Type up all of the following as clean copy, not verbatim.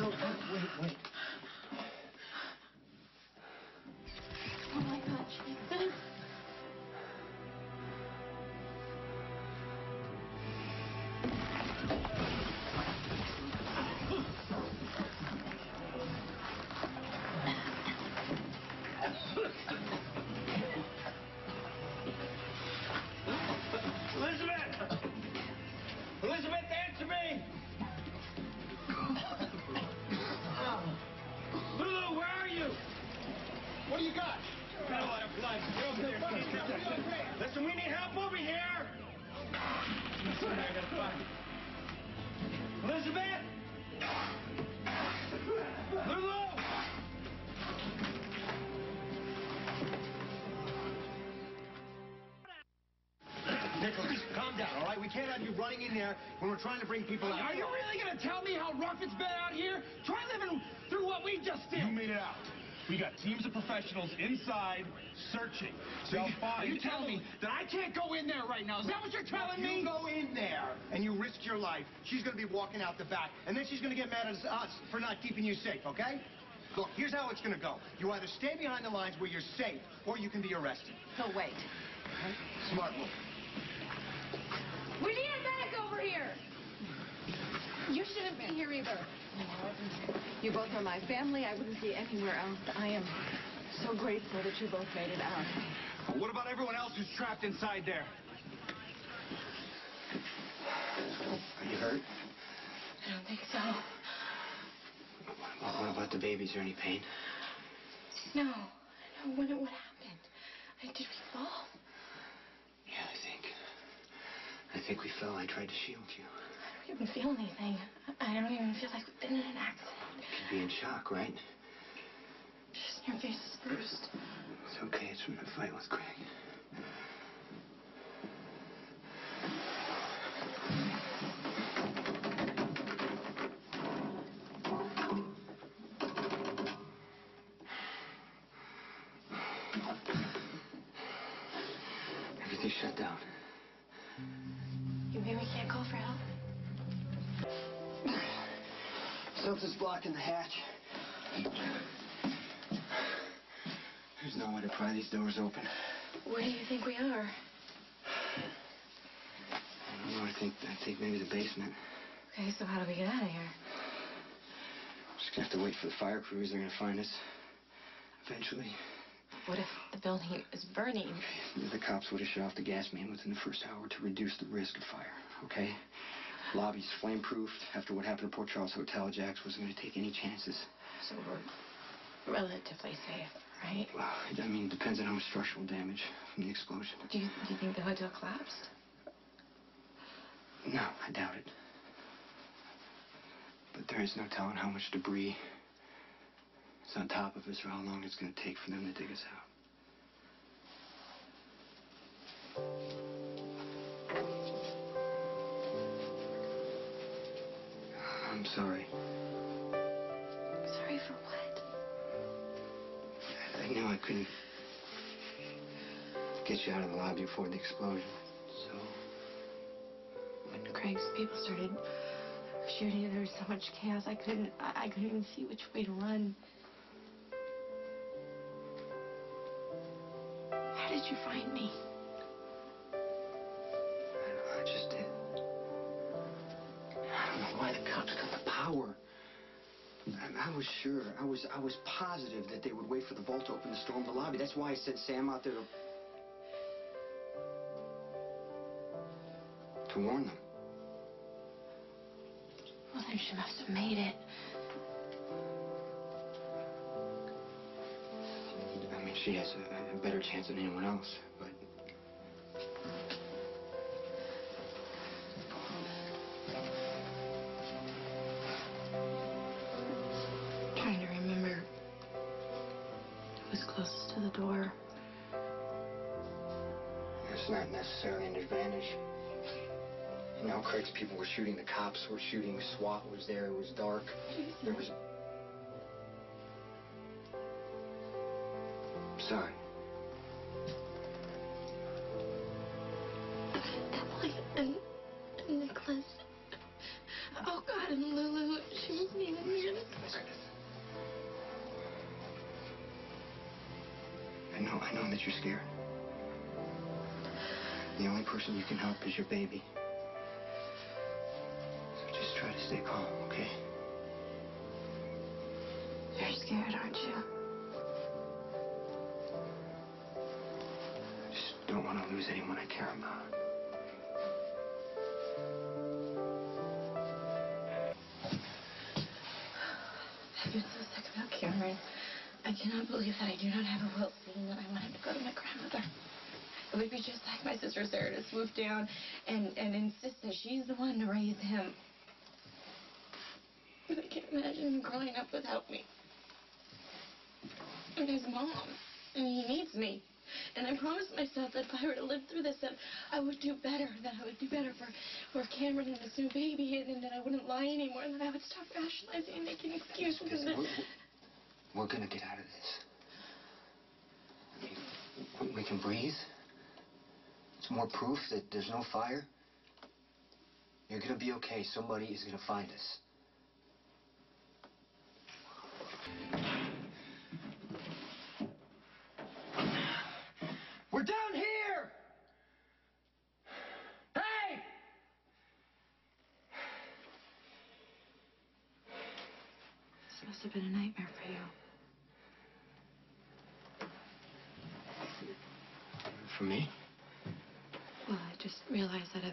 Wait. Oh my God, Jason. Elizabeth, answer me! Lulu, where are you? What do you got? Got a lot of blood. Get over there. Listen, we need help over here. Elizabeth! Lulu! Nicholas, calm down, all right? We can't have you running in there when we're trying to bring people out. Are you really going to tell me how rough it's been out here? Try living through what we just did. You made it out. We got teams of professionals inside searching. They'll find. You tell me that I can't go in there right now. Is that what you're telling me? You go in there and you risk your life. She's going to be walking out the back, and then she's going to get mad at us for not keeping you safe, okay? Look, here's how it's going to go. You either stay behind the lines where you're safe, or you can be arrested. No, wait. Smart move. We need a medic over here. You shouldn't be here either. You both are my family. I wouldn't be anywhere else. I am so grateful that you both made it out. Well, what about everyone else who's trapped inside there? Are you hurt? I don't think so. What about the baby? Is there any pain? No. What happened? Did we fall? Yeah, I think we fell. I tried to shield you. I don't even feel anything. I don't even feel like we've been in an accident. You could be in shock, right? Just your face is bruised. It's okay. It's from the fight with Craig. Everything's shut down. You mean we can't call for help? Something's blocking the hatch. There's no way to pry these doors open. Where do you think we are? I don't know. I think maybe the basement. Okay, so how do we get out of here? Just gonna have to wait for the fire crews. They're gonna find us. Eventually. What if the building is burning? The cops would have shut off the gas main within the first hour to reduce the risk of fire, okay? Lobby's flame-proofed. After what happened to Port Charles Hotel, Jax wasn't going to take any chances. So we're relatively safe, right? Well, I mean, it depends on how much structural damage from the explosion. Do you think the hotel collapsed? No, I doubt it. But there is no telling how much debris is on top of us or how long it's going to take for them to dig us out. I'm sorry. Sorry for what? I knew I couldn't get you out of the lobby before the explosion, so... When Craig's people started shooting, there was so much chaos, I couldn't even see which way to run. How did you find me? I just did. I don't know why the cops got the power. I was sure, I was positive that they would wait for the vault to open to storm the lobby. That's why I sent Sam out there to warn them. Well, then she must have made it. I mean, she has a better chance than anyone else, but... Trying to remember who was closest to the door. That's not necessarily an advantage. You know, Craig's people were shooting, the cops were shooting, SWAT was there, it was dark. There was... Sorry. Emily and Nicholas. Oh, God, and Lulu. She wasn't even here. I know that you're scared. The only person you can help is your baby. So just try to stay calm, okay? You're scared, aren't you? I just don't want to lose anyone I care about. I've been so sick about Cameron. I cannot believe that I do not have a will saying that I want him to go to my grandmother. It would be just like my sister Sarah to swoop down and insist that she's the one to raise him. But I can't imagine him growing up without me. And his mom. And he needs me. And I promised myself that if I were to live through this, that I would do better. That I would do better for Cameron and his new baby. And that I wouldn't lie anymore. And that I would stop rationalizing and making excuses. We're gonna get out of this. I mean, we can breathe. It's more proof that there's no fire. You're gonna be okay. Somebody is gonna find us. We're down here! Hey! This must have been a nightmare for you. For me? Well, I just realized that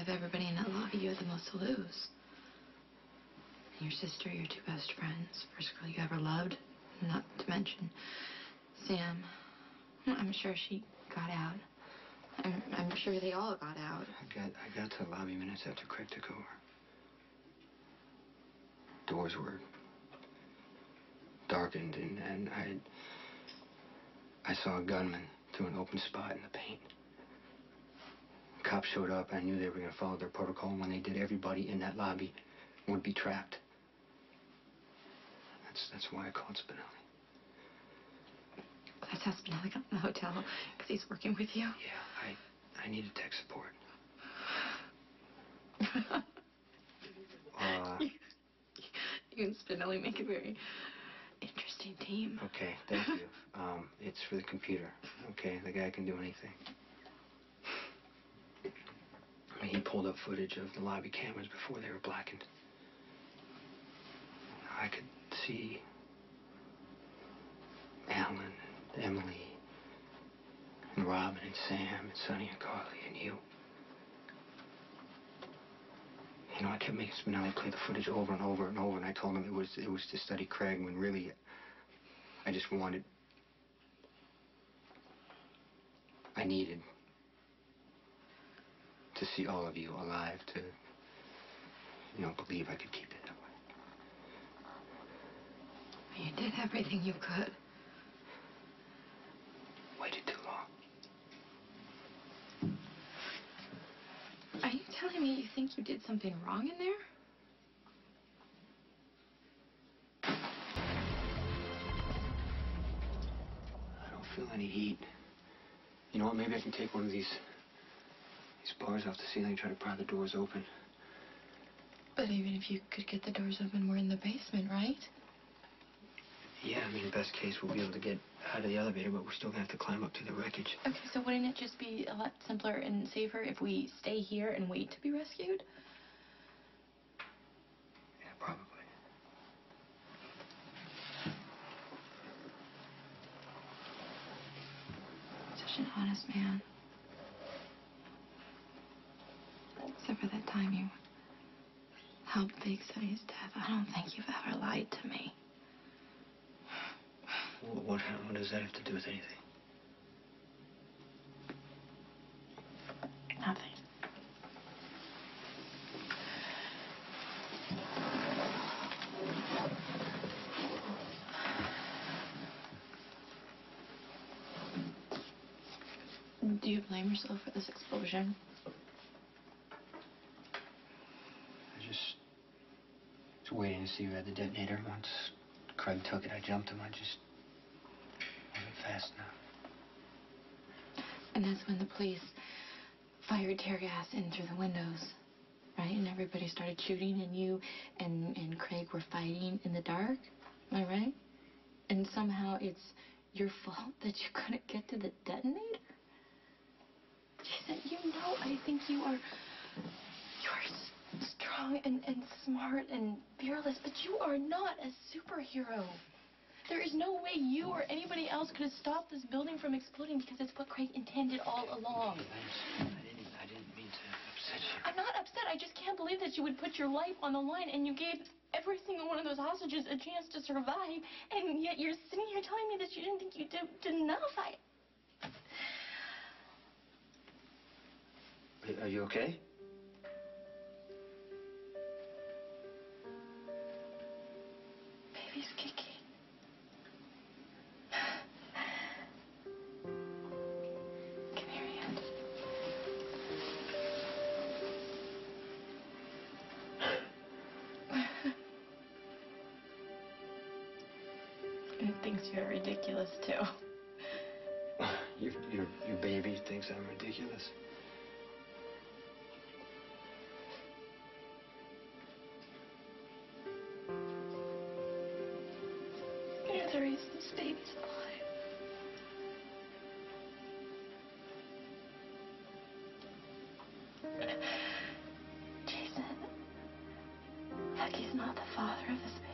of everybody in that lobby, you had the most to lose. Your sister, your two best friends, first girl you ever loved, not to mention Sam. I'm sure she got out. I'm sure they all got out. I got to the lobby minutes after Craig took over. Doors were darkened, and I saw a gunman through an open spot in the paint. Cops showed up. I knew they were going to follow their protocol, and when they did, everybody in that lobby would be trapped. That's why I called Spinelli. That's how Spinelli got in the hotel, because he's working with you? Yeah, I needed tech support. You and Spinelli make a very interesting team. Okay, thank you. It's for the computer. Okay, the guy can do anything. I mean, he pulled up footage of the lobby cameras before they were blackened. I could see Alan, and Emily, and Robin, and Sam, and Sonny, and Carly, and you. You know, I kept making Spinelli play the footage over and over and over, and I told him it was to study Craig, when really I just wanted... I needed to see all of you alive to, believe I could keep it that way. You did everything you could. Waited too long. Are you telling me you think you did something wrong in there? I don't feel any heat. You know what? Maybe I can take one of these bars off the ceiling and try to pry the doors open. But even if you could get the doors open, we're in the basement, right? Yeah, I mean, best case, we'll be able to get out of the elevator, but we're still gonna have to climb up to the wreckage. Okay, so wouldn't it just be a lot simpler and safer if we stay here and wait to be rescued? Yeah, probably. Such an honest man. Except for that time you helped fake Sonny's death. I don't think you've ever lied to me. What does that have to do with anything? Nothing. Do you blame yourself for this explosion? I just was waiting to see who had the detonator. Once Craig took it, I jumped him. I just wasn't fast enough. And that's when the police fired tear gas in through the windows, right? And everybody started shooting, and you and Craig were fighting in the dark. Am I right? And somehow it's your fault that you couldn't get to the detonator? Jason, I think you are strong and smart and fearless, but you are not a superhero. There is no way you or anybody else could have stopped this building from exploding because it's what Craig intended all along. I didn't mean to upset you. I'm not upset. I just can't believe that you would put your life on the line and you gave every single one of those hostages a chance to survive, and yet you're sitting here telling me that you didn't think you did enough. Are you okay? Baby's kicking. Come here, Aunt. It thinks you're ridiculous, too. Your baby thinks I'm ridiculous? You're the reason this baby's alive. Jason, Lucky's not the father of this baby.